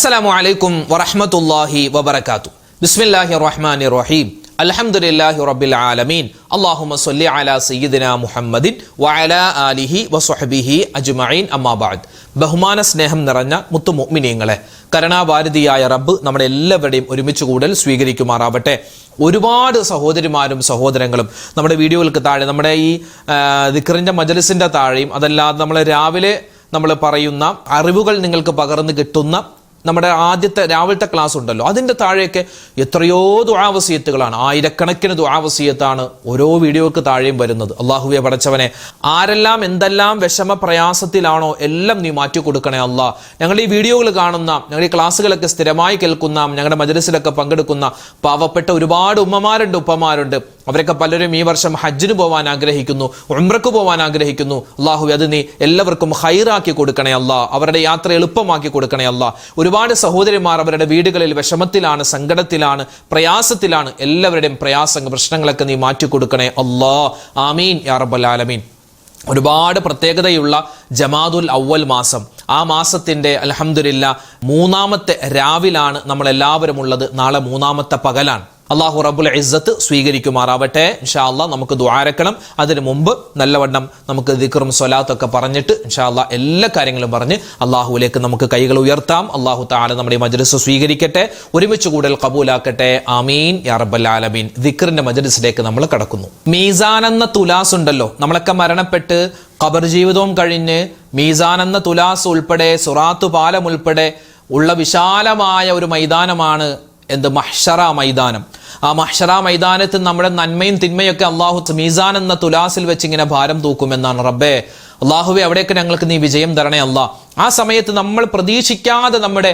അസ്സലാമു അലൈക്കും വറഹ്മത്തുള്ളാഹി വബറകാതുഹു. ബിസ്മില്ലാഹിർ റഹ്മാനിർ റഹീം. അൽഹംദുലില്ലാഹി റബ്ബിൽ ആലമീൻ. അല്ലാഹുമ്മ സ്വല്ലി അലാ സയ്യിദിനാ മുഹമ്മദിൻ വഅലാ ആലിഹി വസ്വഹ്ബിഹി അജ്മഈൻ. അമ്മാ ബഅദ്. ബഹുമാന സ്നേഹം നിറഞ്ഞ മുത്തു മുഅ്മിനീങ്ങളെ, കരുണാഭാരതിയായ റബ്ബ് നമ്മുടെ എല്ലാവരുടെയും ഒരുമിച്ച് കൂടൽ സ്വീകരിക്കുമാറാവട്ടെ. ഒരുപാട് സഹോദരിമാരും സഹോദരങ്ങളും നമ്മുടെ വീഡിയോകൾക്ക് താഴെ, നമ്മുടെ ഈ ദിക്റിന്റെ മജ്‌ലിസിന്റെ താഴെയും അതല്ലാതെ നമ്മൾ രാവിലെ നമ്മൾ പറയുന്ന അറിവുകൾ നിങ്ങൾക്ക് പകർന്നു കിട്ടുന്ന നമ്മുടെ ആദ്യത്തെ രാവിലത്തെ ക്ലാസ് ഉണ്ടല്ലോ, അതിൻ്റെ താഴെയൊക്കെ എത്രയോ ദുആ വസിയത്തുകളാണ്, ആയിരക്കണക്കിന് ദുആ വസിയത്താണ് ഓരോ വീഡിയോക്ക് താഴെയും വരുന്നത്. അള്ളാഹുവെ പടച്ചവനെ, ആരെല്ലാം എന്തെല്ലാം വിഷമ പ്രയാസത്തിലാണോ എല്ലാം നീ മാറ്റി കൊടുക്കണേ അല്ലാ. ഞങ്ങൾ ഈ വീഡിയോകൾ കാണുന്ന, ഞങ്ങൾ ഈ ക്ലാസ്സുകളൊക്കെ സ്ഥിരമായി കേൾക്കുന്ന, ഞങ്ങളുടെ മജ്‌ലിസിലൊക്കെ പങ്കെടുക്കുന്ന പാവപ്പെട്ട ഒരുപാട് ഉമ്മമാരുണ്ട്, ഉപ്പമാരുണ്ട്. അവരൊക്കെ പലരും ഈ വർഷം ഹജ്ജിന് പോകാൻ ആഗ്രഹിക്കുന്നു, ഉംറക്ക് പോകാൻ ആഗ്രഹിക്കുന്നു. അള്ളാഹുവെ, അത് നീ എല്ലാവർക്കും ഹൈറാക്കി കൊടുക്കണേ അല്ലാ. അവരുടെ യാത്ര എളുപ്പമാക്കി കൊടുക്കണേ അല്ലാ. ഒരുപാട് സഹോദരിമാർ അവരുടെ വീടുകളിൽ വിഷമത്തിലാണ്, സങ്കടത്തിലാണ്, പ്രയാസത്തിലാണ്. എല്ലാവരുടെയും പ്രശ്നങ്ങളൊക്കെ നീ മാറ്റി കൊടുക്കണേ അല്ലാ. ആമീൻ യാ റബ്ബൽ ആലമീൻ. ഒരുപാട് പ്രത്യേകതയുള്ള ജമാദുൽ അവ്വൽ മാസം, ആ മാസത്തിൻ്റെ അൽഹംദുലില്ലാ മൂന്നാമത്തെ രാവിലാണ് നമ്മൾ എല്ലാവരും ഉള്ളത്. നാളെ മൂന്നാമത്തെ പകലാണ്. അള്ളാഹു റബ്ബുൽ ഇസ്സത്ത് സ്വീകരിക്കുമാറാവട്ടെ. ഇൻഷാ അല്ലാഹ് നമുക്ക് ദുആരക്കണം. അതിനു മുമ്പ് നല്ലവണ്ണം നമുക്ക് ദിക്റും സ്വലാത്തൊക്കെ പറഞ്ഞിട്ട് ഇൻഷാ അല്ലാഹ് എല്ലാ കാര്യങ്ങളും പറഞ്ഞ് അള്ളാഹുവിലേക്ക് നമുക്ക് കൈകൾ ഉയർത്താം. അള്ളാഹു തആല നമ്മുടെ മജ്‌ലിസ് സ്വീകരിക്കട്ടെ, ഒരുമിച്ച് കൂടൽ കബൂലാക്കട്ടെ. ആമീൻ യാ റബ്ബൽ ആലമീൻ. ദിക്റിന്റെ മജ്‌ലിസിലേക്ക് നമ്മൾ കടക്കുന്നു. മീസാൻ എന്ന തുലാസ് ഉണ്ടല്ലോ, നമ്മളൊക്കെ മരണപ്പെട്ട് ഖബർ ജീവിതവും കഴിഞ്ഞ് മീസാൻ എന്ന തുലാസ് ഉൾപ്പെടെ സുറാത്ത് പാലം ഉൾപ്പെടെ ഉള്ള വിശാലമായ ഒരു മൈതാനമാണ് മഹ്ശറ മൈതാനം. ആ മഹ്ശറ മൈതാനത്ത് നമ്മുടെ നന്മയും തിന്മയൊക്കെ അള്ളാഹു മീസാൻ എന്ന തുലാസിൽ വെച്ച് ഇങ്ങനെ ഭാരം തൂക്കുമെന്നാണ്. റബ്ബേ അള്ളാഹുവെ, അവിടേക്ക് ഞങ്ങൾക്ക് നീ വിജയം തരണേ അല്ലാ. ആ സമയത്ത് നമ്മൾ പ്രതീക്ഷിക്കാതെ നമ്മുടെ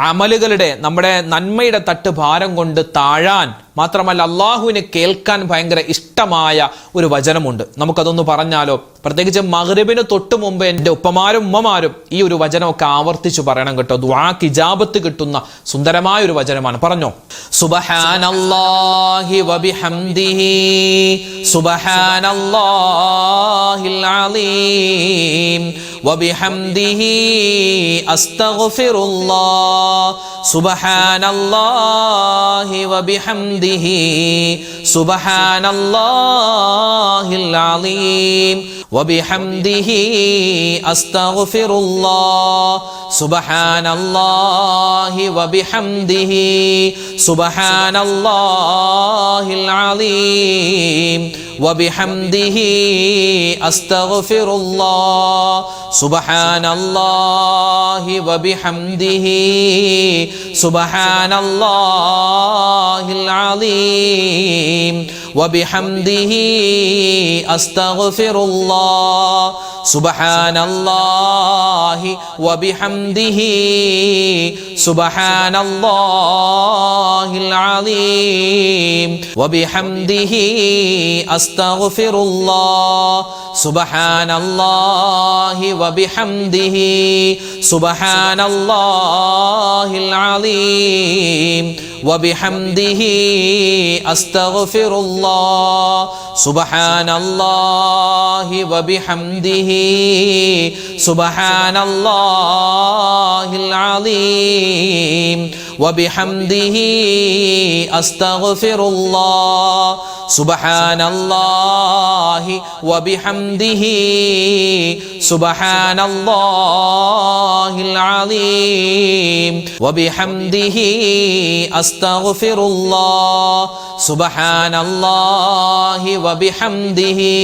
അമലുകളുടെ, നമ്മുടെ നന്മയുടെ തട്ട് ഭാരം കൊണ്ട് താഴാൻ മാത്രമല്ല അള്ളാഹുവിന് കേൾക്കാൻ ഭയങ്കര ഇഷ്ടമായ ഒരു വചനമുണ്ട്. നമുക്കതൊന്ന് പറഞ്ഞാലോ? പ്രത്യേകിച്ച് മഗ്‌രിബിന് തൊട്ട് മുമ്പ് എൻ്റെ ഉപ്പമാരും ഉമ്മമാരും ഈ ഒരു വചനമൊക്കെ ആവർത്തിച്ചു പറയണം കേട്ടോ. ദുആക്ക് ഇജാബത്ത് കിട്ടുന്ന സുന്ദരമായ ഒരു വചനമാണ്. പറഞ്ഞോ. സുബ്ഹാനല്ലാഹി വബിഹംദിഹി സുബ്ഹാനല്ലാഹിൽ അലീം വബിഹംദിഹി അസ്തഗ്ഫിറുല്ലാഹ് സുബ്ഹാനല്ലാഹി വബിഹംദിഹി സുബ്ഹാനല്ലാഹിൽ അലീം വബിഹംദിഹി അസ്തഗ്ഫിറുല്ലാഹ് സുബ്ഹാനല്ലാഹി വബിഹംദിഹി സുബ്ഹാനല്ലാഹിൽ അലീം വബിഹംദിഹി അസ്തഗ്ഫിറുല്ലാഹ് സുബ്ഹാനല്ലാഹി വബിഹംദിഹി സുബ്ഹാനല്ലാഹിൽ അലീം വബിഹംദിഹി അസ്തഗ്ഫിറുല്ലാഹ് സുബ്ഹാനല്ലാഹി വബിഹംദിഹി സുബ്ഹാനല്ലാഹിൽ അലീം വബിഹംദിഹി അസ്തഗ്ഫിറുല്ലാഹ് സുബ്ഹാനല്ലാഹി വബിഹംദിഹി സുബ്ഹാനല്ലാഹിൽ അലീം വബിഹംദിഹി അസ്തഗ്ഫിറുല്ലാഹ് സുബ്ഹാനല്ലാഹി വബിഹംദിഹി സുബ്ഹാനല്ലാഹിൽ അലീം വബിഹംദിഹി അസ്തഗ്ഫിറുല്ലാഹ് സുബ്ഹാനല്ലാഹി വബിഹംദിഹി സുബ്ഹാനല്ലാഹിൽ അലീം വബിഹംദിഹി അസ്തഗ്ഫിറുല്ലാഹ് സുബ്ഹാനല്ലാഹി വബിഹംദിഹി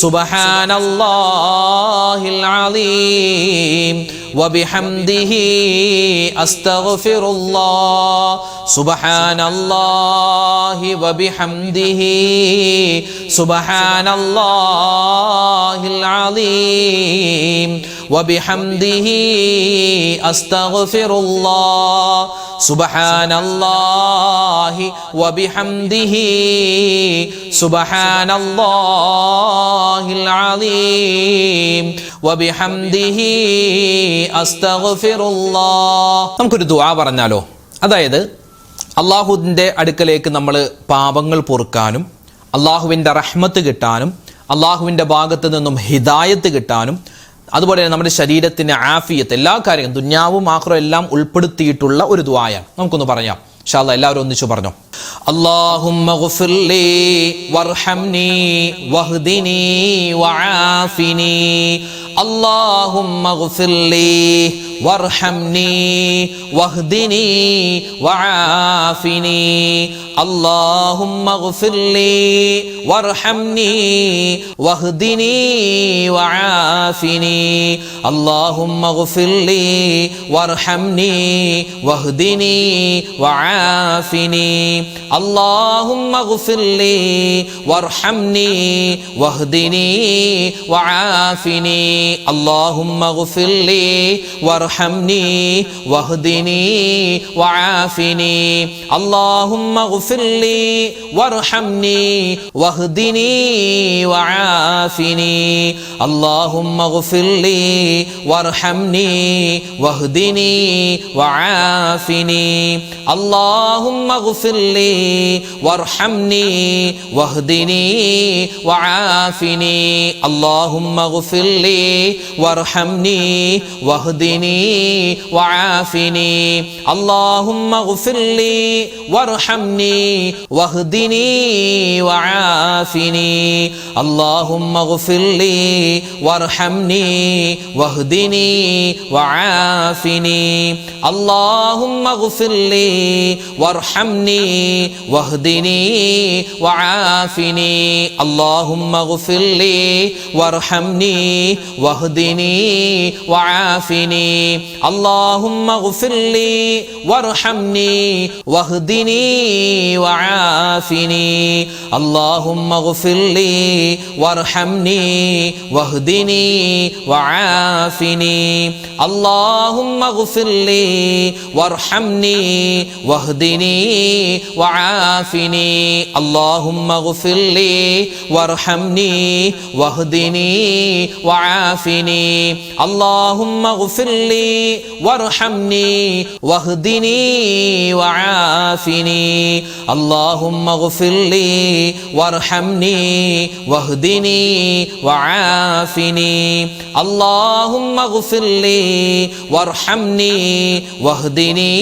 സുബ്ഹാനല്ലാഹിൽ അലീം വബിഹംദിഹി അസ്തഗ്ഫിറുല്ലാഹ് സുബ്ഹാനല്ലാഹി വബിഹംദിഹി സുബ്ഹാനല്ലാഹിൽ അലീം വബിഹംദിഹി അസ്തഗ്ഫിറുല്ലാഹ് സുബ്ഹാനല്ലാഹി വബിഹംദിഹി സുബ്ഹാനല്ലാഹിൽ അലീം വബിഹംദിഹി അസ്തഗ്ഫിറുല്ലാഹ്. നമുക്കൊരു ദുആ പറഞ്ഞാലോ? അതായത് അള്ളാഹുവിൻ്റെ അടുക്കലേക്ക് നമ്മൾ പാപങ്ങൾ പൊറുക്കാനും അള്ളാഹുവിൻ്റെ റഹ്മത്ത് കിട്ടാനും അള്ളാഹുവിൻ്റെ ഭാഗത്ത് നിന്നും ഹിദായത്ത് കിട്ടാനും അതുപോലെ തന്നെ നമ്മുടെ ശരീരത്തിന്റെ ആഫിയത്ത്, എല്ലാ കാര്യങ്ങളും ദുനിയാവും ആഖിറവും എല്ലാം ഉൾപ്പെടുത്തിയിട്ടുള്ള ഒരു ദുആയാണ്. നമുക്കൊന്ന് പറയാം ഇൻഷാ അല്ലാഹ്. എല്ലാവരും ഒന്നിച്ചു പറഞ്ഞോ. അല്ലാഹുമ്മ ഗ്ഫിർലി വർഹംനി വഹ്ദിനി വആഫിനി. അല്ലാഹുമ്മ ഗ്ഫിർലി വർഹംനി വഹ്ദിനി വആഫിനി. അല്ലാഹുമ്മ ഗ്ഫിർലി വർഹംനി വഹ്ദിനി വആഫിനി. അല്ലാഹുമ്മ ഗ്ഫിർലി വർഹംനി വഹ്ദിനി വആഫിനി. اللهم اغفر لي وارحمني واهدني وعافني. اللهم اغفر لي وارحمني واهدني وعافني. اللهم اغفر لي وارحمني واهدني وعافني. اللهم اغفر لي وارحمني واهدني وعافني. اللهم اغفر لي وارحمني واهدني وعافني. اللهم اغفر لي وارحمني واهدني وعافني. اللهم اغفر لي وارحمني واهدني وعافني. اللهم اغفر لي وارحمني واهدني وعافني. اللهم اغفر لي وارحمني واهدني وعافني. اللهم اغفر لي وارحمني واهدني وعافني. اللهم اغفر لي وارحمني واهدني وعافني. اللهم اغفر لي وارحمني واهدني وعافني. اللهم اغفر لي وارحمني واهدني وعافني. اللهم اغفر لي وارحمني واهدني وعافني. اللهم اغفر لي وارحمني واهدني وعافني. اللهم اغفر لي وارحمني واهدني وعافني. اللهم اغفر لي وارحمني واهدني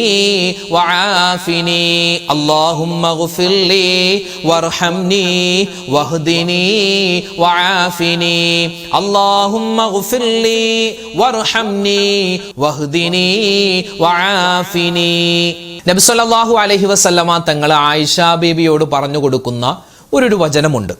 وعافني. اللهم اغفر لي وارحمني واهدني وعافني. اللهم اغفر لي وارحمني واهدني وعافني. നബി സല്ലല്ലാഹു അലൈഹി വസല്ലമ തങ്ങൾ ആയിഷ ബീബിയോട് പറഞ്ഞു കൊടുക്കുന്ന ഒരു വചനമുണ്ട്.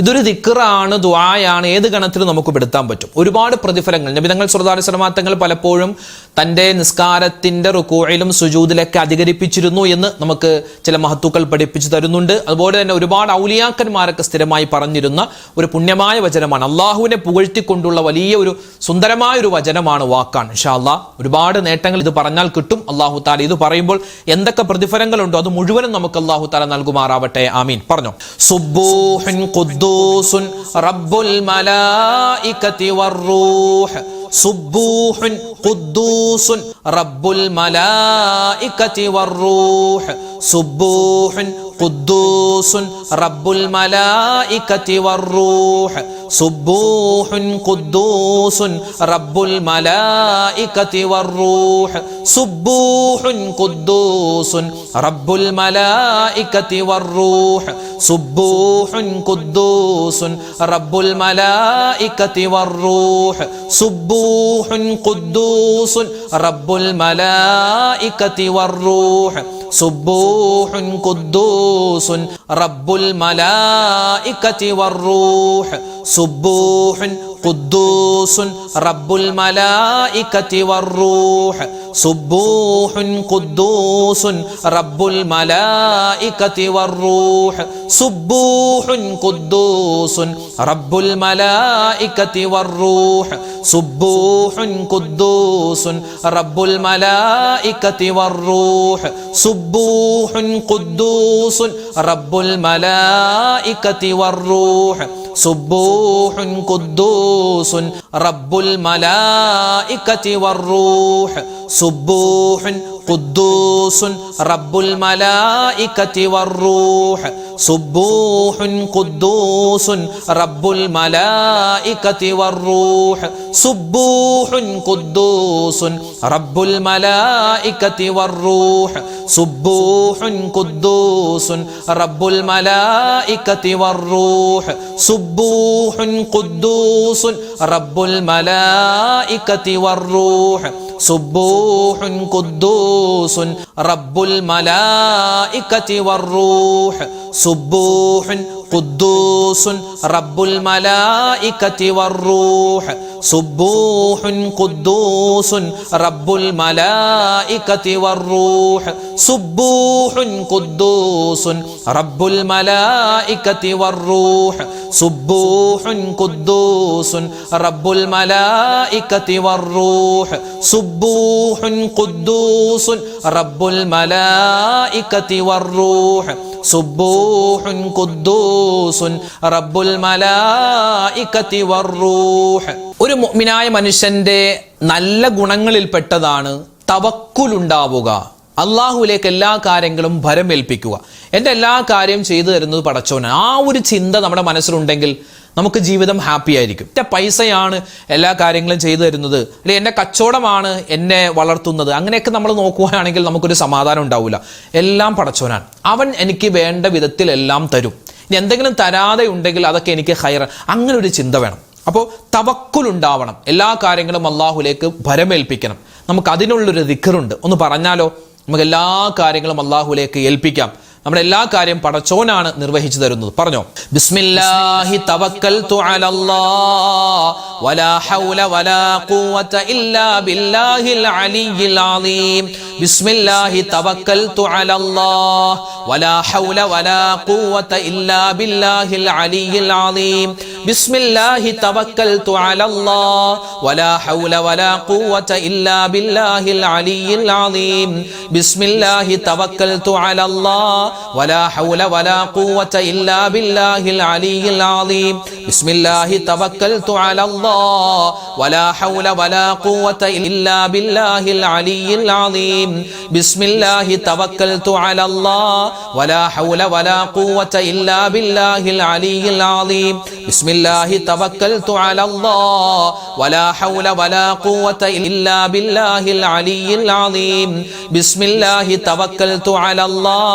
ഇതൊരു ദിക്റാണ്, ദുആയാണ്, ഏത് ഗണത്തിലും നമുക്ക് പെടുത്താൻ പറ്റും. ഒരുപാട് പ്രതിഫലങ്ങൾ നബി തങ്ങൾ സല്ലല്ലാഹു അലൈഹി വസല്ലമ തങ്ങൾ പലപ്പോഴും തൻ്റെ നിസ്കാരത്തിൻ്റെ റുകൂഇലും സുജൂദിലൊക്കെ അധികരിപ്പിച്ചിരുന്നു എന്ന് നമുക്ക് ചില മഹത്തുക്കൾ പഠിപ്പിച്ചു തരുന്നുണ്ട്. അതുപോലെ തന്നെ ഒരുപാട് ഔലിയാക്കന്മാരൊക്കെ സ്ഥിരമായി പറഞ്ഞിരുന്ന ഒരു പുണ്യമായ വചനമാണ്. അള്ളാഹുവിനെ പുകഴ്ത്തിക്കൊണ്ടുള്ള വലിയ ഒരു സുന്ദരമായ ഒരു വചനമാണ്, വാക്കാണ്. ഇൻഷാ അല്ലാഹ് ഒരുപാട് നേട്ടങ്ങൾ ഇത് പറഞ്ഞാൽ കിട്ടും. അള്ളാഹു തആല ഇത് പറയുമ്പോൾ എന്തൊക്കെ പ്രതിഫലങ്ങളുണ്ടോ അത് മുഴുവനും നമുക്ക് അള്ളാഹു തആല നൽകുമാറാവട്ടെ. ആമീൻ. പറഞ്ഞോ. സുബ്ബൂഹുൻ ഖുദ്ദൂസുൻ റബ്ബുൽ മലായികതി വറൂഹ്. സുബ്ബൂഹുൻ ഖുദ്ദൂസുൻ റബ്ബുൽ മലായികതി വറൂഹ്. സുബ്ബൂഹുൻ ഖുദ്ദൂസുൻ റബ്ബുൽ മലായികതി വറൂഹ്. സുബ്ബൂഹുൻ ഖുദ്ദൂസുൻ റബ്ബുൽ മലായികതി വറൂഹ്. സുബ്ബൂഹുൻ ഖുദ്ദൂസുൻ റബ്ബുൽ മലായികതി വറൂഹ്. സുബ്ബൂഹുൻ ഖുദ്ദൂസുൻ റബ്ബുൽ മലായികതി വറൂഹ്. സുബ്ബൂഹുൻ ഖുദ്ദൂസുൻ റബ്ബുൽ മലായികതി വറൂഹ്. സുബ്ബൂഹുൻ ഖുദ്ദൂസുൻ റബ്ബുൽ മലായികതി വറൂഹ്. സുബ്ബൂഹുൻ ഖുദ്ദൂസുൻ റബ്ബുൽ മലായികതി വറൂഹ്. സുബ്ബൂഹുൻ ഖുദ്ദൂസുൻ റബ്ബുൽ മലായികതി വറൂഹ്. സുബ്ബൂഹുൻ ഖുദ്ദൂസുൻ റബ്ബുൽ മലായികതി വറൂഹ്. സുബ്ബൂഹുൻ ഖുദ്ദൂസുൻ റബ്ബുൽ മലായികതി വറൂഹ്. സുബ്ബൂഹുൻ ഖുദ്ദൂസുൻ റബ്ബുൽ മലായികതി വറൂഹ്. സുബ്ബൂഹുൻ ഖുദ്ദൂസുൻ റബ്ബുൽ മലായികതി വറൂഹ്. സുബ്ബൂഹുൻ ഖുദ്ദൂസുൻ റബ്ബുൽ മലായികതി വറൂഹ് സുബ്ബൂഹുൻ ഖുദ്ദൂസുൻ റബ്ബുൽ മലായികതി വറൂഹ് സുബ്ബൂഹുൻ ഖുദ്ദൂസുൻ റബ്ബുൽ മലായികതി വറൂഹ് സുബ്ബൂഹുൻ ഖുദ്ദൂസുൻ റബ്ബുൽ മലായികതി വറൂഹ് സുബ്ബൂഹുൻ ഖുദ്ദൂസുൻ റബ്ബുൽ മലായികതി വറൂഹ് സുബ്ബൂഹുൻ ഖുദ്ദൂസുൻ റബ്ബുൽ മലായികതി വറൂഹ് സുബ്ബൂഹുൻ ഖുദ്ദൂസുൻ റബ്ബുൽ മലായികതി വറൂഹ് സുബ്ബൂഹുൻ ഖുദ്ദൂസുൻ റബ്ബുൽ മലായികതി വറൂഹ് സുബ്ബൂഹുൻ ഖുദ്ദൂസുൻ റബ്ബുൽ മലായികതി വറൂഹ് സുബ്ബൂഹുൻ ഖുദ്ദൂസുൻ റബ്ബുൽ മലായികതി വറൂഹ് സുബ്ബൂഹുൻ ഖുദ്ദൂസുൻ റബ്ബുൽ മലായികതി വറൂഹ് സുബ്ബൂഹുൻ ഖുദ്ദൂസുൻ റബ്ബുൽ മലായികതി വറൂഹ്. ഒരു മുഅ്മിനായ മനുഷ്യന്റെ നല്ല ഗുണങ്ങളിൽപ്പെട്ടതാണ് തവക്കുലുണ്ടാവുക, അള്ളാഹുവിലേക്ക് എല്ലാ കാര്യങ്ങളും ഭരമേൽപ്പിക്കുക. എൻ്റെ എല്ലാ കാര്യം ചെയ്തു തരുന്നത് പടച്ചോനാണ്. ആ ഒരു ചിന്ത നമ്മുടെ മനസ്സിലുണ്ടെങ്കിൽ നമുക്ക് ജീവിതം ഹാപ്പി ആയിരിക്കും. എൻ്റെ പൈസയാണ് എല്ലാ കാര്യങ്ങളും ചെയ്തു തരുന്നത്, അല്ലെങ്കിൽ എൻ്റെ കച്ചവടമാണ് എന്നെ വളർത്തുന്നത്, അങ്ങനെയൊക്കെ നമ്മൾ നോക്കുകയാണെങ്കിൽ നമുക്കൊരു സമാധാനം ഉണ്ടാവില്ല. എല്ലാം പടച്ചോനാണ്, അവൻ എനിക്ക് വേണ്ട വിധത്തിൽ എല്ലാം തരും. ഇനി എന്തെങ്കിലും തരാതെ ഉണ്ടെങ്കിൽ അതൊക്കെ എനിക്ക് ഖൈർ, അങ്ങനെ ഒരു ചിന്ത വേണം. അപ്പോൾ തവക്കുലുണ്ടാവണം, എല്ലാ കാര്യങ്ങളും അള്ളാഹുലേക്ക് ഭരമേൽപ്പിക്കണം. നമുക്ക് അതിനുള്ളൊരു ദിക്റുണ്ട്, ഒന്ന് പറഞ്ഞാലോ? നമുക്ക് എല്ലാ കാര്യങ്ങളും അള്ളാഹുലേക്ക് ഏൽപ്പിക്കാം. നമ്മുടെ എല്ലാ കാര്യം പടച്ചോനാണ് നിർവഹിച്ചു തരുന്നത്. പറഞ്ഞോ, ബിസ്മില്ലാഹി തവക്കൽതു അലല്ലാഹ് വലാ ഹൗല വലാ ഖുവത ഇല്ലാ ബില്ലാഹിൽ അലിയിൽ അലീം. ബിസ്മില്ലാഹി തവക്കൽതു അലല്ലാഹ് വലാ ഹൗല വലാ ഖുവത ഇല്ലാ ബില്ലാഹിൽ അലിയിൽ അലീം. ബിസ്മില്ലാഹി തവക്കൽതു അലല്ലാഹ് വലാ ഹൗല വലാ ഖുവത ഇല്ലാ ബില്ലാഹിൽ അലിയിൽ അലീം. ബിസ്മില്ലാഹി തവക്കൽതു അലല്ലാഹ് ولا حول ولا قوة إلا بالله العلي العظيم. بسم الله توكلت على الله ولا حول ولا قوة إلا بالله العلي العظيم. بسم الله توكلت على الله ولا حول ولا قوة إلا بالله العلي العظيم. بسم الله توكلت على الله ولا حول ولا قوة إلا بالله العلي العظيم. بسم الله توكلت على الله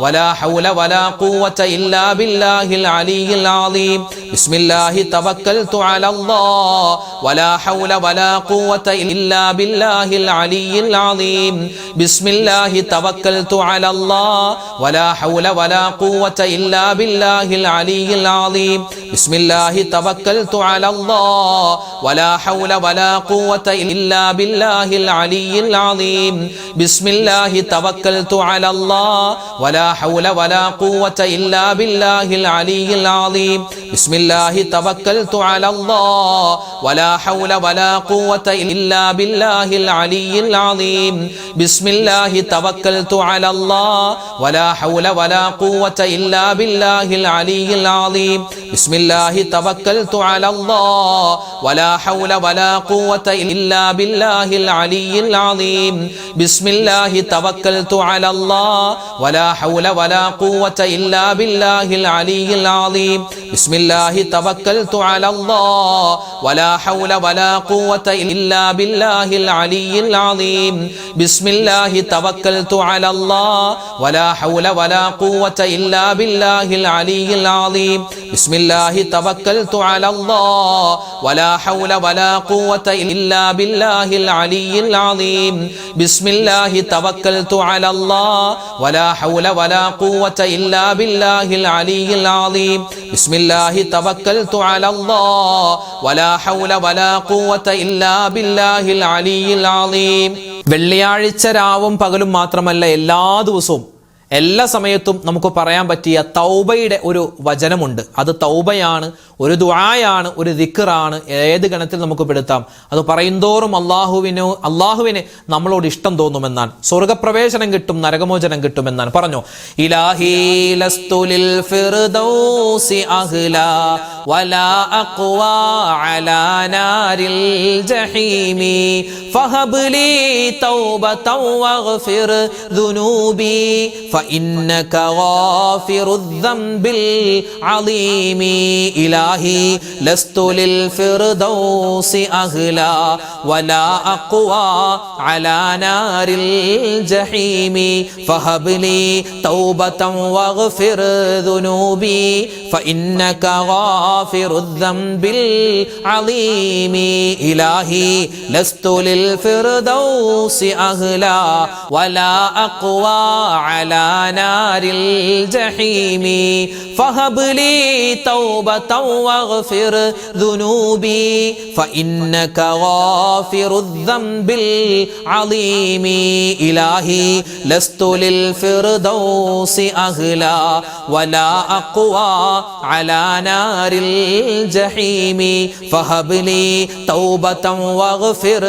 ولا حول ولا قوة إلا بالله العلي العظيم. بسم الله توكلت على الله ولا حول ولا قوة إلا بالله العلي العظيم. بسم الله توكلت على الله ولا حول ولا قوة إلا بالله العلي العظيم. بسم الله توكلت على الله ولا حول ولا قوة إلا بالله العلي العظيم. بسم الله توكلت على الله ولا حول ولا قوة إلا بالله العلي العظيم. بسم الله توكلت على الله ولا حول ولا قوة إلا بالله العلي العظيم. بسم الله توكلت على الله ولا حول ولا قوة إلا بالله العلي العظيم. بسم الله توكلت على الله ولا حول ولا قوة إلا بالله العلي العظيم. بسم الله توكلت على الله ولا حول ولا قوة إلا بالله العلي العظيم. بسم الله توكلت على الله ولا حول ولا قوة إلا بالله العلي العظيم. بسم الله توكلت على الله ولا حول ولا قوة إلا بالله العلي العظيم. بسم الله توكلت على الله ولا حول ولا قوة إلا بالله العلي العظيم. بسم الله توكلت على الله ولا حول ولا قوة إلا بالله العلي العظيم. بسم الله توكلت على الله ولا حول ولا قوة إلا بالله العلي العظيم. വെള്ളിയാഴ്ച രാവും പകലും മാത്രമല്ല, എല്ലാ ദിവസവും എല്ലാ സമയത്തും നമുക്ക് പറയാൻ പറ്റിയ തൗബയുടെ ഒരു വചനമുണ്ട്. അത് തൗബയാണ്, ഒരു ദുആയാണ്, ഒരു ദിക്റാണ്. ഏത് ഗണത്തിൽ നമുക്ക് പെടുത്താം. അത് പറയുന്തോറും അള്ളാഹുവിന് നമ്മളോട് ഇഷ്ടം തോന്നുമെന്നാണ്. സ്വർഗപ്രവേശനം കിട്ടും, നരകമോചനം കിട്ടുമെന്നാണ്. പറഞ്ഞു, ഇലാഹി ലസ്തു ലിൽ ഫിർദൗസി അഹ്ലാ വലാ അഖ്വാ അലാ നാരിൽ ജഹീമി ഫഹബ്ലി തൗബതൻ വഗ്ഫിർ ദുനൂബി فإنك غافر الذنب العظيم إلهي لست للفردوس أهلا ولا أقوى على نار الجحيم فهب لي توبة واغفر ذنوبي فإنك غافر الذنب العظيم إلهي لست للفردوس أهلا ولا أقوى على نار الجحيم فهب لي توبة واغفر ذنوبي فإنك غافر الذنب العظيم إلهي لست للفردوس أهلا ولا أقوى على نار الجحيم فهب لي توبة واغفر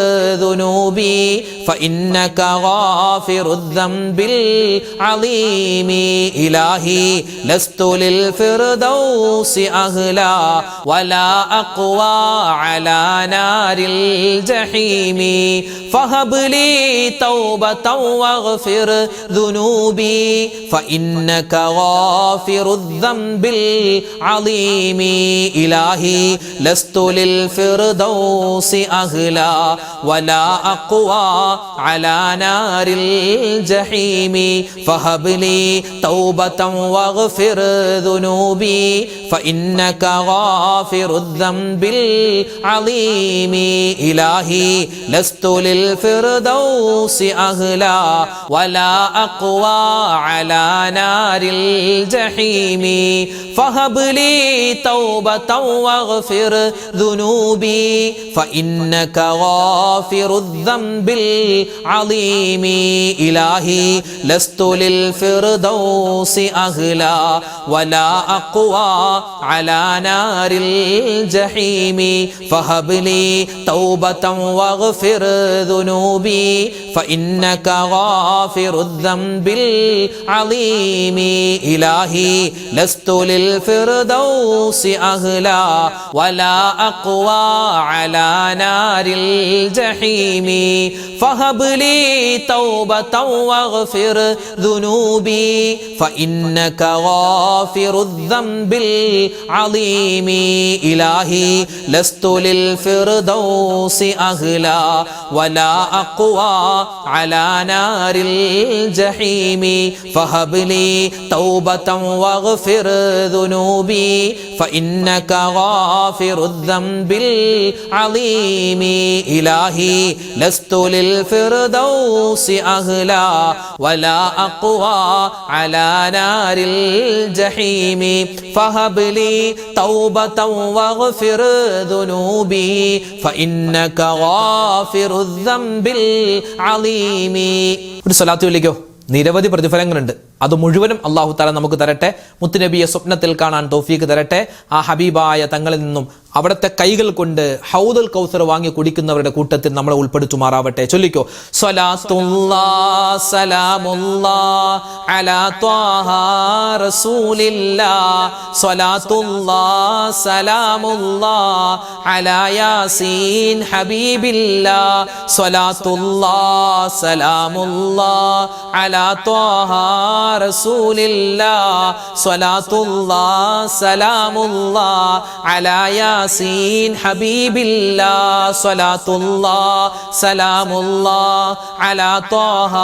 ذنوبي فإنك غافر الذنب العظيم إلهي لست للفردوس أهلا ولا أقوى على نار الجحيم فهب لي توبة واغفر ذنوبي فإنك غافر الذنب العظيم إلهي لست للفردوس أهلا ولا أقوى على نار الجحيم فهب لي توبة واغفر ذنوبي فإنك غافر الذنب العظيم إلهي لست للفردوس أهلا ولا أقوى على نار الجحيم فهب لي توبة واغفر ذنوبي فإنك غافر الذنب العظيم إلهي لست للفردوس أهلا ولا أقوى على نار الجحيم فهب لي توبة واغفر ذنوبي فإنك غافر الذنب العظيم إلهي لست للفردوس أهلا ولا أقوى على نار الجحيم فهب لي توبة واغفر ذنوبي فإنك غافر الذنب العظيم إلهي لست للفردوس أهلا ولا أقوى على نار الجحيم فهب لي توبة واغفر ذنوبي فإنك غافر الذنب العظيم إلهي لست للفردوس أهلا ولا أقوى على نار الجحيم فهب لي توبة واغفر ذنوبي فإنك غافر الذنب العظيم. ഒരു സ്വലാത്ത് ചൊല്ലിക്കോ. നിരവധി പ്രതിഫലങ്ങളുണ്ട്. അത് മുഴുവനും അല്ലാഹു തആല നമുക്ക് തരട്ടെ. മുത്തുനബിയെ സ്വപ്നത്തിൽ കാണാൻ തൗഫീഖ് തരട്ടെ. ആ ഹബീബായ തങ്ങളിൽ നിന്നും അവിടുത്തെ കൈകൾ കൊണ്ട് ഹൗദുൽ കൗസർ വാങ്ങി കുടിക്കുന്നവരുടെ കൂട്ടത്തിൽ നമ്മളെ ഉൾപ്പെടുത്തുമാറാവട്ടെ. ചൊല്ലിക്കോ. സ്വലാത്തുല്ലാഹ് സലാമുല്ലാഹ് അലാ ത്വാഹ റസൂലില്ലാഹ് സ്വലാത്തുല്ലാഹ് സലാമുല്ലാഹ് അലാ യാസീൻ ഹബീബില്ലാഹ് സ്വലാത്തുല്ലാഹ് സലാമുല്ലാഹ് അലാ ത്വാഹ റസൂലില്ലാഹ് സ്വലാത്തുല്ലാഹ് സലാമുല്ലാഹ് അലാ യാസീൻ ഹബീബില്ലാഹ് സ്വലാത്തുല്ലാഹ് സലാമുല്ലാഹ് അലാ ത്വാഹ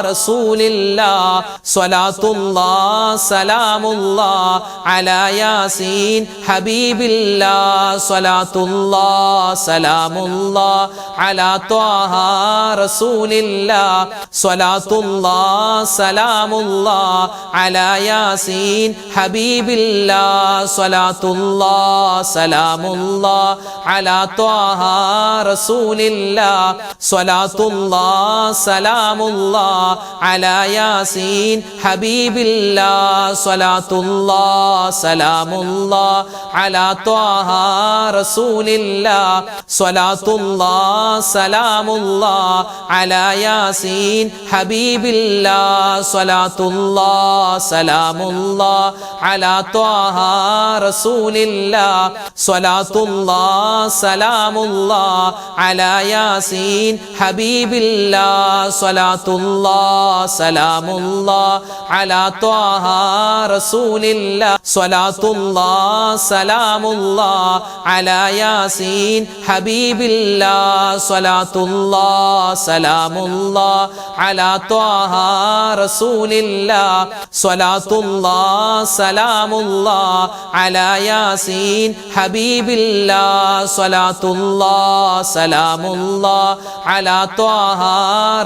റസൂലില്ലാഹ് സ്വലാത്തുല്ലാഹ് സലാമുല്ലാഹ് അലാ യാസീൻ ഹബീബില്ലാഹ് സ്വലാത്തുല്ലാഹ് സലാമുല്ലാഹ് അലാ ത്വാഹ റസൂലില്ലാഹ് സ്വലാത്തുല്ലാഹ് സലാമുല്ലാഹ് സലാമുല്ലാഹ് അലാ യാസീൻ ഹബീബില്ലാഹ് സ്വലാത്തുല്ലാഹ് സലാമുല്ലാഹ് അലാ ത്വാഹ റസൂലില്ലാഹ് സ്വലാത്തുല്ലാഹ് സലാമുല്ലാഹ് അലാ യാസീൻ ഹബീബില്ലാഹ് സ്വലാത്തുല്ലാഹ് സലാമുല്ലാഹ് അലാ ത്വാഹ റസൂലില്ലാഹ് സ്വലാത്തുല്ലാഹ് സലാമുല്ലാഹ് അലാ യാസീൻ ഹബീബില്ലാഹ് സ്വലാത്തുല്ലാഹ് സലാമുല്ലാഹ് അലാ ത്വാഹ റസൂലില്ലാഹ് സ്വലാത്തുല്ലാഹ് സലാമുല്ലാഹ് അലാ യാസീൻ ഹബീബില്ലാഹ് സ്വലാത്തുല്ലാഹ് സലാമുല്ലാഹ് അലാ ത്വാഹ റസൂലില്ലാഹ് സ്വലാത്തുല്ലാഹ് സലാമുല്ലാഹ് അലാ യാസീൻ ഹബീബില്ലാഹ് സ്വലാത്തുല്ലാഹ് സലാമുല്ലാഹ് അലാ ത്വാഹ റസൂലില്ലാഹ് സ്വലാത്തുല്ലാഹ് സലാമുല്ലാഹ് അലാ യാസീൻ ഹബീബില്ലാഹ് സ്വലാത്തുല്ലാഹ് സലാമുല്ലാഹ് അലാ ത്വാഹ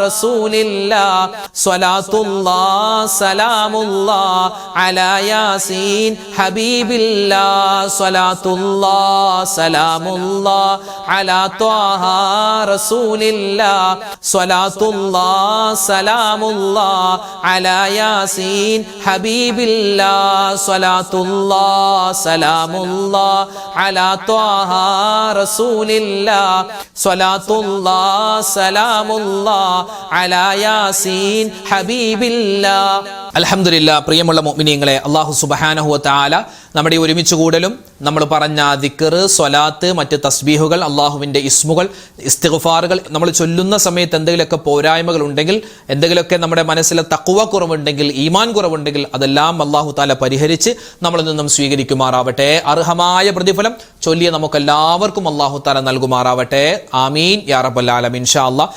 റസൂലില്ലാഹ് സ്വലാത്തുല്ലാഹ് സലാമുല്ലാഹ് അലാ യാസീൻ ഹബീബില്ലാഹ് സ്വലാത്തുല്ലാഹ് സലാമുല്ലാഹ് അലാ ത്വാഹ റസൂലില്ലാഹ് സ്വലാത്തുല്ലാഹ് സലാമുല്ലാഹ് അലാ യാസീൻ ഹബീബില്ലാഹ് സ്വലാത്തുല്ലാഹ് സലാമുല്ലാഹ് അലാ ത്വാഹ റസൂലില്ലാഹ് സ്വലാത്തുല്ലാഹ് സലാമുല്ലാഹ് അലാ യാസീൻ ഹബീബില്ലാഹ്. അൽഹംദുലില്ലാ, പ്രിയമുള്ള മുഅ്മിനീങ്ങളെ, അല്ലാഹു സുബ്ഹാനഹു വ തആല നമ്മുടെ ഒരുമിച്ച് കൂടലും നമ്മൾ പറഞ്ഞ ദിക്ർ, സ്വലാത്ത്, മറ്റ് തസ്ബീഹുകൾ, അള്ളാഹുവിൻ്റെ ഇസ്മുകൾ, ഇസ്തിഗ്ഫാറുകൾ നമ്മൾ ചൊല്ലുന്ന സമയത്ത് എന്തെങ്കിലുമൊക്കെ പോരായ്മകൾ ഉണ്ടെങ്കിൽ, എന്തെങ്കിലുമൊക്കെ നമ്മുടെ മനസ്സിലെ തഖ്വ കുറവുണ്ടെങ്കിൽ, ഈമാൻ കുറവുണ്ടെങ്കിൽ അതെല്ലാം അള്ളാഹു താല പരിഹരിച്ച് നമ്മളിൽ നിന്നും സ്വീകരിക്കുമാറാവട്ടെ. അർഹമായ പ്രതിഫലം ചൊല്ലിയ നമുക്കെല്ലാവർക്കും അള്ളാഹു താല നൽകുമാറാവട്ടെ. ആമീൻ യാ റബ്ബൽ ആലമീൻ. ഇൻഷാ അല്ലാഹ്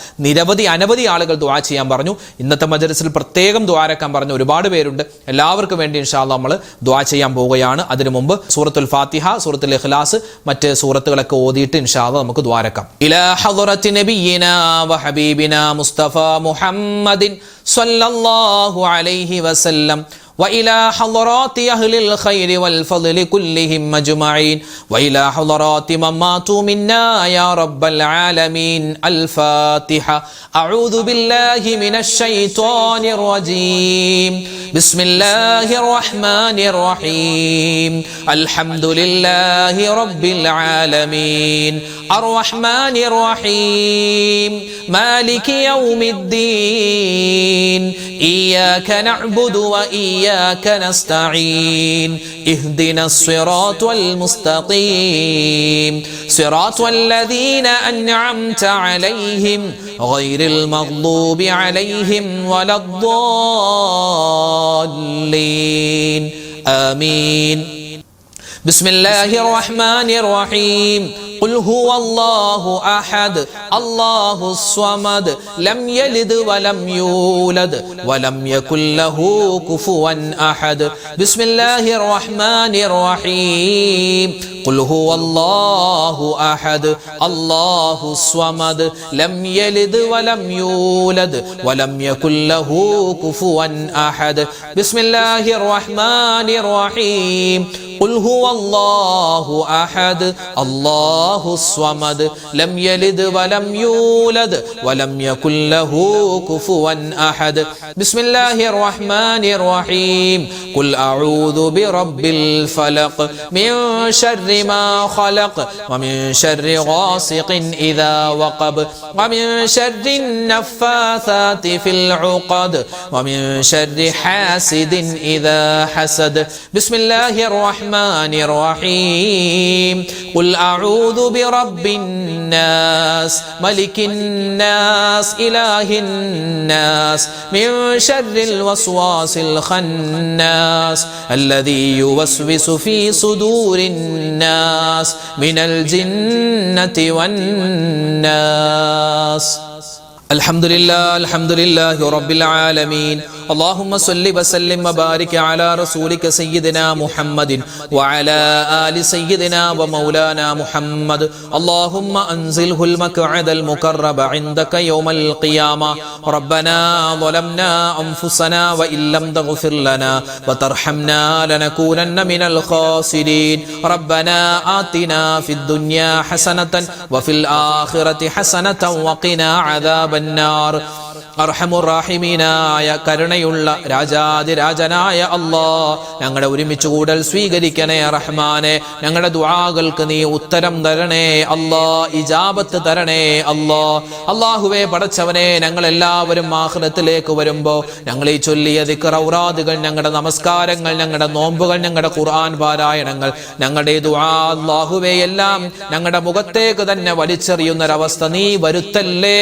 അനവധി ആളുകൾ ദുആ ചെയ്യാൻ പറഞ്ഞു. ഇന്നത്തെ മജ്‌ലിസിൽ പ്രത്യേകം ദുആരക്കാൻ പറഞ്ഞ ഒരുപാട് പേരുണ്ട്. എല്ലാവർക്കും വേണ്ടി ഇൻഷാ അല്ലാഹ് നമ്മൾ ദുആ ചെയ്യാൻ പോവുകയാണ്. അതിനു മുമ്പ് സൂറത്തുൽ ഫാത്തിഹ, സൂറത്തുൽ ഇഖ്ലാസ്, മറ്റ് സൂറത്തുകളൊക്കെ ഓതിയിട്ട് ഇൻഷാ അല്ലാഹ് നമുക്ക് ദുആരക്കാം. ഇലാ ഹദ്റത്തി നബിയിനാ വ ഹബീബിനാ മുസ്തഫ മുഹമ്മദിൻ സ്വല്ലല്ലാഹു അലൈഹി വസല്ലം وإلى حضرات أهل الخير والفضل كلهم أجمعين وإلى حضرات من ماتوا منا يا رب العالمين. الفاتحة. أعوذ بالله من الشيطان الرجيم. بسم الله الرحمن الرحيم. الحمد لله رب العالمين الرحمن الرحيم مالك يوم الدين إياك نعبد وإياك نستعين اهدنا الصراط المستقيم صراط الذين أنعمت عليهم غير المغضوب عليهم ولا الضالين آمين. بسم الله الرحمن الرحيم. قل هو الله أحد الله الصمد لم يلد ولم يولد ولم يكن له كفوا أحد. بسم الله الرحمن الرحيم. قل هو الله أحد الله الصمد لم يلد ولم يولد ولم يكن له كفوا أحد. بسم الله الرحمن الرحيم. قل هو الله أحد الله الصمد لم يلد ولم يولد ولم يكن له كفوا أحد. بسم الله الرحمن الرحيم. قل أعوذ برب الفلق من شر ما خلق ومن شر غاسق إذا وقب ومن شر النفاثات في العقد ومن شر حاسد إذا حسد. بسم الله الرحمن الرحيم. قل أعوذ برب الناس ملك الناس إله الناس من شر الوسواس الخناس الذي يوسوس في صدور الناس من الجنة والناس. الحمد لله رب العالمين اللهم صل وسلم وبارك على رسولك سيدنا محمد وعلى آل سيدنا ومولانا محمد اللهم أنزله المقعد المقرب عندك يوم القيامة ربنا ظلمنا أنفسنا وإن لم تغفر لنا وترحمنا لنكونن من الخاسرين ربنا آتنا في الدنيا حسنة وفي الآخرة حسنة وقنا عذاب النار അർഹമുറാഹിമീനായ കരുണയുള്ള രാജാതിരാജനായ അല്ലാഹ് ഞങ്ങളുടെ ഒരുമിച്ച് കൂടൽ സ്വീകരിക്കണേ റഹ്മാനെ. ഞങ്ങളുടെ ദുആകൾക്ക് നീ ഉത്തരം തരണേ അല്ലാഹ്, ഇജാബത്ത് തരണേ അല്ലാഹ്. അല്ലാഹുവേ പടച്ചവനെ, ഞങ്ങൾ എല്ലാവരും ആഖിറത്തിലേക്ക് വരുമ്പോൾ ഞങ്ങൾ ഈ ചൊല്ലിയ ദിക്ർ ഔറാദുകൾ, ഞങ്ങളുടെ നമസ്കാരങ്ങൾ, ഞങ്ങളുടെ നോമ്പുകൾ, ഞങ്ങളുടെ ഖുർആൻ പാരായണങ്ങൾ, ഞങ്ങളുടെ ദുആ അല്ലാഹുവേ എല്ലാം ഞങ്ങളുടെ മുഖത്തേക്ക് തന്നെ വലിച്ചെറിയുന്നൊരവസ്ഥ നീ വരുത്തല്ലേ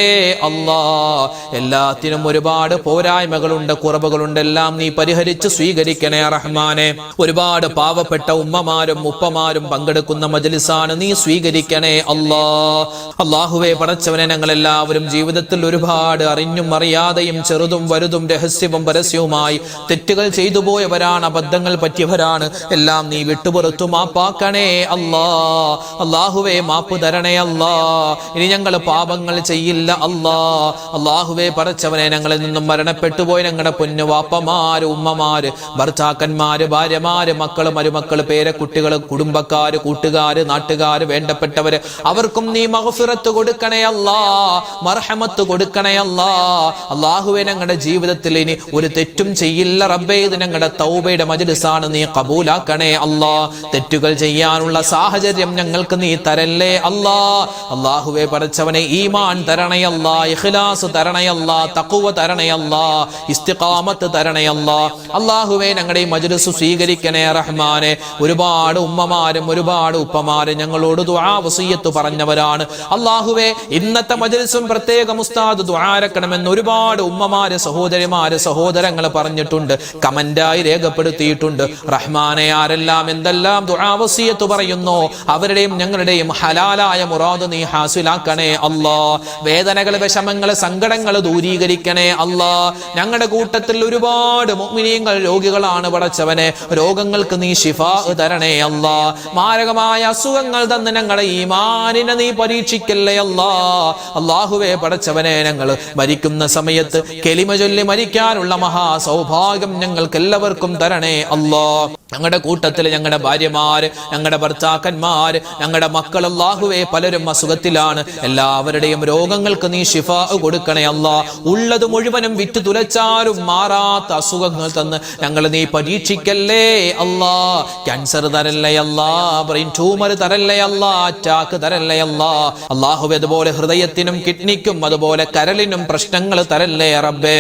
അല്ലാഹ്. എല്ലാത്തിനും ഒരുപാട് പോരായ്മകളുണ്ട്, കുറവുകളുണ്ട്, എല്ലാം നീ പരിഹരിച്ച് സ്വീകരിക്കണേ റഹ്മാനെ. ഒരുപാട് പാവപ്പെട്ട ഉമ്മമാരും ഉപ്പമാരും പങ്കെടുക്കുന്ന മജ്ലിസാണ്, നീ സ്വീകരിക്കണേ അല്ലാഹ്. അല്ലാഹുവേ പടച്ചവനെ, ഞങ്ങൾ എല്ലാവരും ജീവിതത്തിൽ ഒരുപാട് അറിഞ്ഞും അറിയാതെയും ചെറുതും വലുതും രഹസ്യവും പരസ്യവുമായി തെറ്റുകൾ ചെയ്തു പോയവരാണ്, അബദ്ധങ്ങൾ പറ്റിയവരാണ്. എല്ലാം നീ വിട്ടുപുറത്തു മാപ്പാക്കണേ അല്ലാഹ്. അല്ലാഹുവേ മാപ്പ് തരണേ അല്ലാഹ്. ഇനി ഞങ്ങൾ പാപങ്ങൾ ചെയ്യില്ല അല്ലാഹ്. അല്ലാഹുവേ പടച്ചവനെ, ഞങ്ങളിൽ നിന്നും മരണപ്പെട്ടുപോയി ഞങ്ങളുടെ പൊന്നു വാപ്പമാര്, ഉമ്മമാര്, ഭർത്താക്കന്മാര്, ഭാര്യമാര്, മക്കള്, മരുമക്കള്, പേരക്കുട്ടികള്, കുടുംബക്കാര്, കൂട്ടുകാര്, നാട്ടുകാര്, വേണ്ടപ്പെട്ടവര്, അവർക്കും നീ മഗ്ഫിറത്ത് കൊടുക്കണേ അല്ലാഹ്, മർഹമത്ത് കൊടുക്കണേ അല്ലാഹ്. അല്ലാഹുവേ ഞങ്ങളുടെ ജീവിതത്തിൽ ഇനി ഒരു തെറ്റും ചെയ്യില്ല റബ്ബേ. ഇത് ഞങ്ങളുടെ തൗബയുടെ മജ്ലിസാണ്, നീ ഖബൂലാക്കണേ അല്ലാഹ്. തെറ്റുകൾ ചെയ്യാനുള്ള സാഹചര്യം ഞങ്ങൾക്ക് നീ തരല്ലേ അല്ലാഹ്. അല്ലാഹുവേ പടച്ചവനെ, ഈമാൻ തരണേ അല്ലാഹ്, ഇഖ്ലാസ് തരണേ അല്ലാഹ്, തഖ്വ തരണേ അല്ലാഹ്, ഇസ്തിഖാമത്ത് തരണേ അല്ലാഹ്. അല്ലാഹുവേ ഞങ്ങളുടെ ഈ മജ്ലിസ് സ്വീകരിക്കണേ റഹ്മാനെ. ഒരുപാട് ഉമ്മമാരും ഒരുപാട് ഉപ്പമാരും ഞങ്ങളോട് ദുആ വസിയത്ത് പറഞ്ഞവരാണ്. അല്ലാഹുവേ ഇന്നത്തെ മജ്ലിസും പ്രത്യേകം ഉസ്താദ് ദുആരക്കണമെന്ന് ഒരുപാട് ഉമ്മമാര്, സഹോദരിമാര്, സഹോദരങ്ങൾ പറഞ്ഞിട്ടുണ്ട്, കമന്റായി രേഖപ്പെടുത്തിയിട്ടുണ്ട്. റഹ്മാനെ, ആരെല്ലാം എന്തെല്ലാം ദുആ വസിയത്ത് പറയുന്നു അവരുടെയും ഞങ്ങളുടെയും ഹലാലായ മുറാദ് നീ ഹാസിലാക്കണേ അല്ലാഹ്. വേദനകൾ, വിഷമങ്ങൾ, സങ്കടങ്ങൾ ദൂരീകരിക്കണേ അല്ലാഹ്. ഞങ്ങളുടെ കൂട്ടത്തിൽ ഒരുപാട് മുഅ്മിനീങ്ങൾ രോഗികളാണ് പടച്ചവനെ. രോഗങ്ങൾക്ക് നീ ശിഫാ തരണേ അല്ലാഹ്. മാരകമായ അസുഖങ്ങൾ തന്ന് ഞങ്ങളുടെ ഈമാനിനെ നീ പരീക്ഷിക്കല്ലേ അല്ലാഹ്. അല്ലാഹുവേ പടച്ചവനെ, ഞങ്ങൾ മരിക്കുന്ന സമയത്ത് കലിമ ചൊല്ലി മരിക്കാനുള്ള മഹാ സൗഭാഗ്യം ഞങ്ങൾക്ക് എല്ലാവർക്കും തരണേ അല്ലാഹ്. ഞങ്ങളുടെ കൂട്ടത്തിൽ ഞങ്ങളുടെ ഭാര്യമാര്, ഞങ്ങളുടെ ഭർത്താക്കന്മാര്, ഞങ്ങളുടെ മക്കൾ, അല്ലാഹുവേ പലരും അസുഖത്തിലാണ്. എല്ലാവരുടെയും രോഗങ്ങൾക്ക് നീ ശിഫാ കൊടുക്കണേ അല്ലാഹ്. ഉള്ളത് മുഴുവനും വിറ്റ് തുലച്ചാലും മാറാത്ത അസുഖങ്ങൾ തന്ന് ഞങ്ങൾ നീ പരീക്ഷിക്കല്ലേ അല്ലാഹ്. ക്യാൻസർ തരല്ലേ അല്ലാഹ്, ബ്രെയിൻ ട്യൂമർ തരല്ലേ അല്ലാഹ്, അറ്റാക്ക് തരല്ലേ അല്ലാഹ്. അല്ലാഹുവേ അതുപോലെ ഹൃദയത്തിനും കിഡ്നിക്കും അതുപോലെ കരളിനും പ്രശ്നങ്ങൾ തരല്ലേ റബ്ബേ.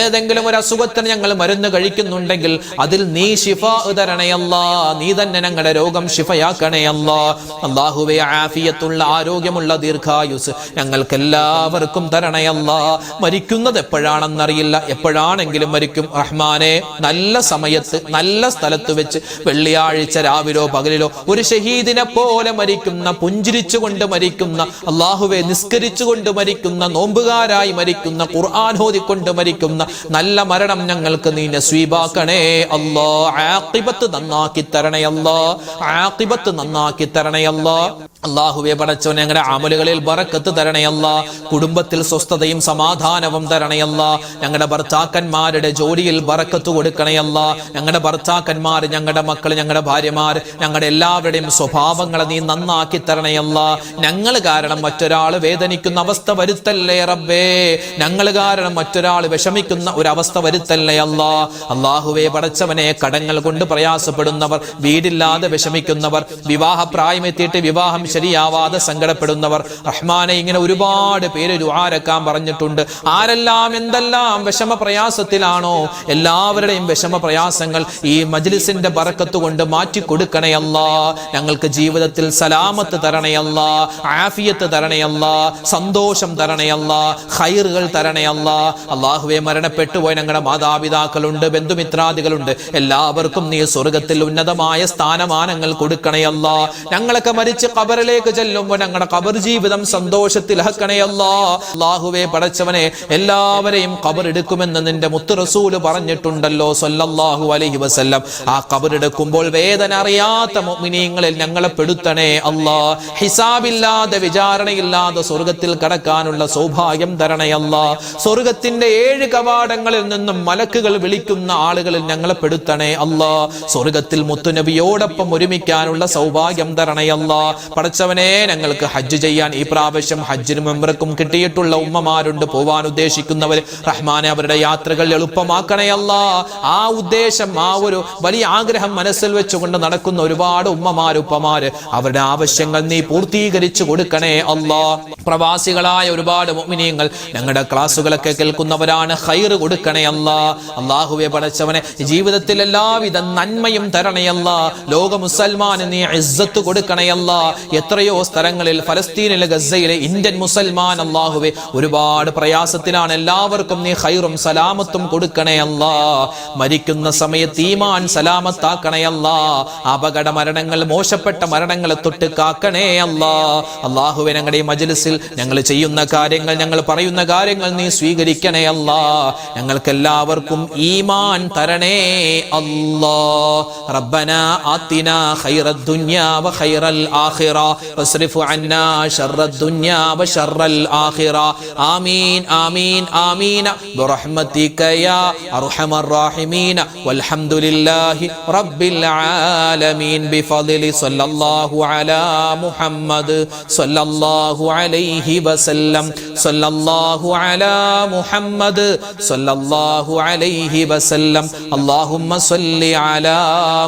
ഏതെങ്കിലും ഒരു അസുഖത്തിന് ഞങ്ങൾ മരുന്ന് കഴിക്കുന്നുണ്ടെങ്കിൽ അതിൽ നീ ശിഫാ തരണേ അല്ലാഹ്. നീ തന്നെ ഞങ്ങളുടെ രോഗം ശിഫയാക്കണേ അല്ലാഹ്. അല്ലാഹുവേ ആഫിയത്തുള്ള ആരോഗ്യമുള്ള ദീർഘായുസ് ഞങ്ങൾക്ക് എല്ലാവർക്കും തരണേ അല്ലാഹ്. മരിക്കുന്നത് എപ്പോഴാണെന്നറിയില്ല, എപ്പോഴാണെങ്കിലും മരിക്കും റഹ്മാനെ. നല്ല സമയത്ത് നല്ല സ്ഥലത്ത് വെച്ച് വെള്ളിയാഴ്ച രാവിലോ പകലിലോ ഒരു ഷഹീദിനെ പോലെ മരിക്കുന്ന, പുഞ്ചിരിച്ചുകൊണ്ട് മരിക്കുന്ന, അല്ലാഹുവേ നിസ്കരിച്ചുകൊണ്ട് മരിക്കുന്ന, നോമ്പുകാരായി മരിക്കുന്ന, ഖുർആൻ ഓതിക്കൊണ്ട് മരിക്കുന്ന നല്ല മരണം ഞങ്ങൾക്ക് നീ നസീബാക്കണേ അല്ലാഹ്. ആഖിബത്ത് നന്നാക്കി തരണേ അല്ലാഹ്, ആഖിബത്ത് നന്നാക്കി തരണേ അല്ലാഹ്. അല്ലാഹുവേ പടച്ചവനെ, ഞങ്ങളുടെ അമലുകളിൽ ബറക്കത്ത് തരണേ അല്ലാഹ്. കുടുംബത്തിൽ സ്വസ്ഥതയും സമാധാനവും തരണേ അല്ലാഹ്. ഞങ്ങളുടെ ഭർത്താക്കന്മാരുടെ ജോലിയിൽ ബറക്കത്ത് കൊടുക്കണേ അല്ലാഹ്. ഞങ്ങളുടെ ഭർത്താക്കന്മാർ, ഞങ്ങളുടെ മക്കൾ, ഞങ്ങളുടെ ഭാര്യമാർ, ഞങ്ങളുടെ എല്ലാവരുടെയും സ്വഭാവങ്ങളെ നീ നന്നാക്കി തരണേ അല്ലാഹ്. ഞങ്ങൾ കാരണം മറ്റൊരാൾ വേദനിക്കുന്ന അവസ്ഥ വരുത്തല്ലേ റബ്ബേ. ഞങ്ങൾ കാരണം മറ്റൊരാൾ വിഷമിക്കുന്ന ഒരു അവസ്ഥ വരുത്തല്ലേ അല്ലാഹ്. അല്ലാഹുവേ പടച്ചവനെ, കടങ്ങൾ കൊണ്ട് പ്രയാസപ്പെടുന്നവർ, വീടില്ലാതെ വിഷമിക്കുന്നവർ, വിവാഹ പ്രായമെത്തിയിട്ട് വിവാഹം ശരിയാവാതെ സങ്കടപ്പെടുന്നവർ, റഹ്മാനെ ഇങ്ങനെ ഒരുപാട് പേര് ദുആരക്കാൻ പറഞ്ഞിട്ടുണ്ട്. ആരെല്ലാം എന്തെല്ലാം വിഷമ പ്രയാസത്തിലാണോ എല്ലാവരുടെയും വിഷമ പ്രയാസങ്ങൾ ഈ മജ്ലിസിന്റെ ബറക്കത്ത് കൊണ്ട് മാറ്റി കൊടുക്കണേ അല്ലാഹ്. ഞങ്ങൾക്ക് ജീവിതത്തിൽ സലാമത്ത് തരണേ അല്ലാഹ്, ആഫിയത്ത് തരണേ അല്ലാഹ്, സന്തോഷം തരണേ അല്ലാഹ്, ഖൈറുകൾ തരണേ അല്ലാഹ്. അല്ലാഹുവേ മരണപ്പെട്ടു പോയ ഞങ്ങളുടെ മാതാപിതാക്കളുണ്ട്, ബന്ധുമിത്രാദികളുണ്ട്, എല്ലാവർക്കും നീ സ്വർഗ്ഗത്തിൽ ഉന്നതമായ സ്ഥാനമാനങ്ങൾ കൊടുക്കണേ അല്ലാഹ്. ഞങ്ങളൊക്കെ മരിച്ച് ഖബർ ഖബറിലേക്ക് ചെല്ലുമ്പോൾ ഞങ്ങളുടെ ഖബർ ജീവിതം സന്തോഷത്തിലാക്കണേ അല്ലാ. അല്ലാഹുവേ പടച്ചവനെ, എല്ലാവരെയും ഖബർ എടുക്കുമെന്ന് നിന്റെ മുത്ത് റസൂല് പറഞ്ഞിട്ടുണ്ടല്ലോ സല്ലല്ലാഹു അലൈഹി വസല്ലം. ആ ഖബർ എടുക്കുമ്പോൾ വേദന അറിയാത്ത മുഅ്മിനീങ്ങളിൽ ഞങ്ങളെ പെടുത്തണേ അല്ലാ. ഹിസാബില്ലാതെ വിചാരണയില്ലാതെ സ്വർഗത്തിൽ കടക്കാനുള്ള സൗഭാഗ്യം തരണേ അല്ലാ. സ്വർഗത്തിന്റെ 7 കവാടങ്ങളിൽ നിന്നും മലക്കുകൾ വിളിക്കുന്ന ആളുകളിൽ ഞങ്ങളെ പെടുത്തണേ അല്ലാ. സ്വർഗത്തിൽ മുത്തുനബിയോടൊപ്പം ഒരുമിക്കാനുള്ള സൗഭാഗ്യം തരണേ അല്ലാ. പടച്ചവനെ, ഞങ്ങൾക്ക് ഹജ്ജ് ചെയ്യാൻ ഈ പ്രാവശ്യം ഹജ്ജിനും ഉംറക്കും കിട്ടിയിട്ടുള്ള ഉമ്മമാരുണ്ട്, പോവാൻ ഉദ്ദേശിക്കുന്നവർ. റഹ്മാനെ, അവരുടെ യാത്രകൾ എളുപ്പമാക്കണേ അല്ലാ. ആ ഉദ്ദേശം, ആ ഒരു വലിയ ആഗ്രഹം മനസ്സിൽ വെച്ചുകൊണ്ട് നടക്കുന്ന ഒരുപാട് ഉമ്മമാര്, ഉപ്പമാര്, അവരുടെ ആവശ്യങ്ങൾ നീ പൂർത്തീകരിച്ചു കൊടുക്കണേ അല്ലാ. പ്രവാസികളായ ഒരുപാട് മുഅ്മിനീങ്ങൾ ഞങ്ങളുടെ ക്ലാസ്സുകളൊക്കെ കേൾക്കുന്നവരാണ്, ഖൈറ് കൊടുക്കണേ അല്ലാ. അല്ലാഹുവേ പടച്ചവനെ, ജീവിതത്തിൽ എല്ലാവിധ നന്മയും തരണേ അല്ലാ. ലോക മുസൽമാന് നീ ഇസ്സത്ത് കൊടുക്കണേ അല്ലാ. എത്രയോ സ്ഥലങ്ങളിൽ, ഫലസ്തീനിലെ, ഗസയിലെ ഇന്ത്യൻ മുസൽമാൻ അല്ലാഹുവേ ഒരുപാട് പ്രയാസത്തിലാണ്. എല്ലാവർക്കും നീ ഖൈറും സലാമത്തും കൊടുക്കണേ അല്ലാ. മരിക്കുന്ന സമയത്ത് ഈമാൻ സലാമത്താക്കണേ അല്ലാ. അപകട മരണങ്ങൾ, മോശപ്പെട്ട മരണങ്ങളെ തൊട്ട് കാക്കണേ അല്ലാ. അല്ലാഹുവേ, ഞങ്ങളുടെ ഈ മജ്ലിസിൽ ഞങ്ങൾ ചെയ്യുന്ന കാര്യങ്ങൾ, ഞങ്ങൾ പറയുന്ന കാര്യങ്ങൾ നീ സ്വീകരിക്കണേ അല്ലാ. ഞങ്ങൾക്ക് എല്ലാവർക്കും ഈമാൻ തരണേ അല്ലാ. റബ്ബനാ ആതിനാ ഖൈറദ് ദുനിയാ വ ഖൈറൽ ആഖിറ വസ്രിഫ് അന്നാ ശർറദ് ദുനിയാ വ ശർറൽ ആഖിറ. ആമീൻ ആമീൻ ആമീൻ ബിറഹ്മതിക യാ അർഹമർ റഹീമീൻ വൽഹംദുലില്ലാഹി റബ്ബിൽ ആലമീൻ ബിഫദ്ലി സല്ലല്ലാഹു അലാ മുഹമ്മദ് സല്ലല്ലാഹു അലൈഹി വസല്ലം സല്ലല്ലാഹു അലാ മുഹമ്മദ് സല്ലല്ലാഹു അലൈഹി വസല്ലം. അല്ലാഹുമ്മ സ്വല്ലി അലാ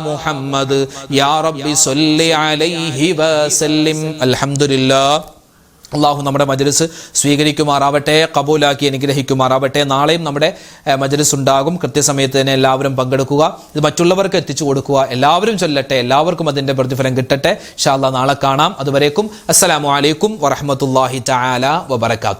മുഹമ്മദ് യാ റബ്ബി സ്വല്ലി അലൈഹി വസല്ലം. അൽഹംദുലില്ലാഹ്. അള്ളാഹു നമ്മുടെ മജ്ലിസ് സ്വീകരിക്കുമാറാവട്ടെ, കബൂലാക്കി അനുഗ്രഹിക്കുമാറാവട്ടെ. നാളെയും നമ്മുടെ മജ്ലിസ് ഉണ്ടാകും. കൃത്യസമയത്ത് തന്നെ എല്ലാവരും പങ്കെടുക്കുക, ഇത് മറ്റുള്ളവർക്ക് എത്തിച്ചു കൊടുക്കുക. എല്ലാവരും ചൊല്ലട്ടെ, എല്ലാവർക്കും അതിൻ്റെ പ്രതിഫലം കിട്ടട്ടെ. ഇൻഷാ അല്ലാഹ് നാളെ കാണാം. അതുവരേക്കും അസ്സലാമു അലൈക്കും വറഹ്മത്തുള്ളാഹി തആല വബറകാതുഹു.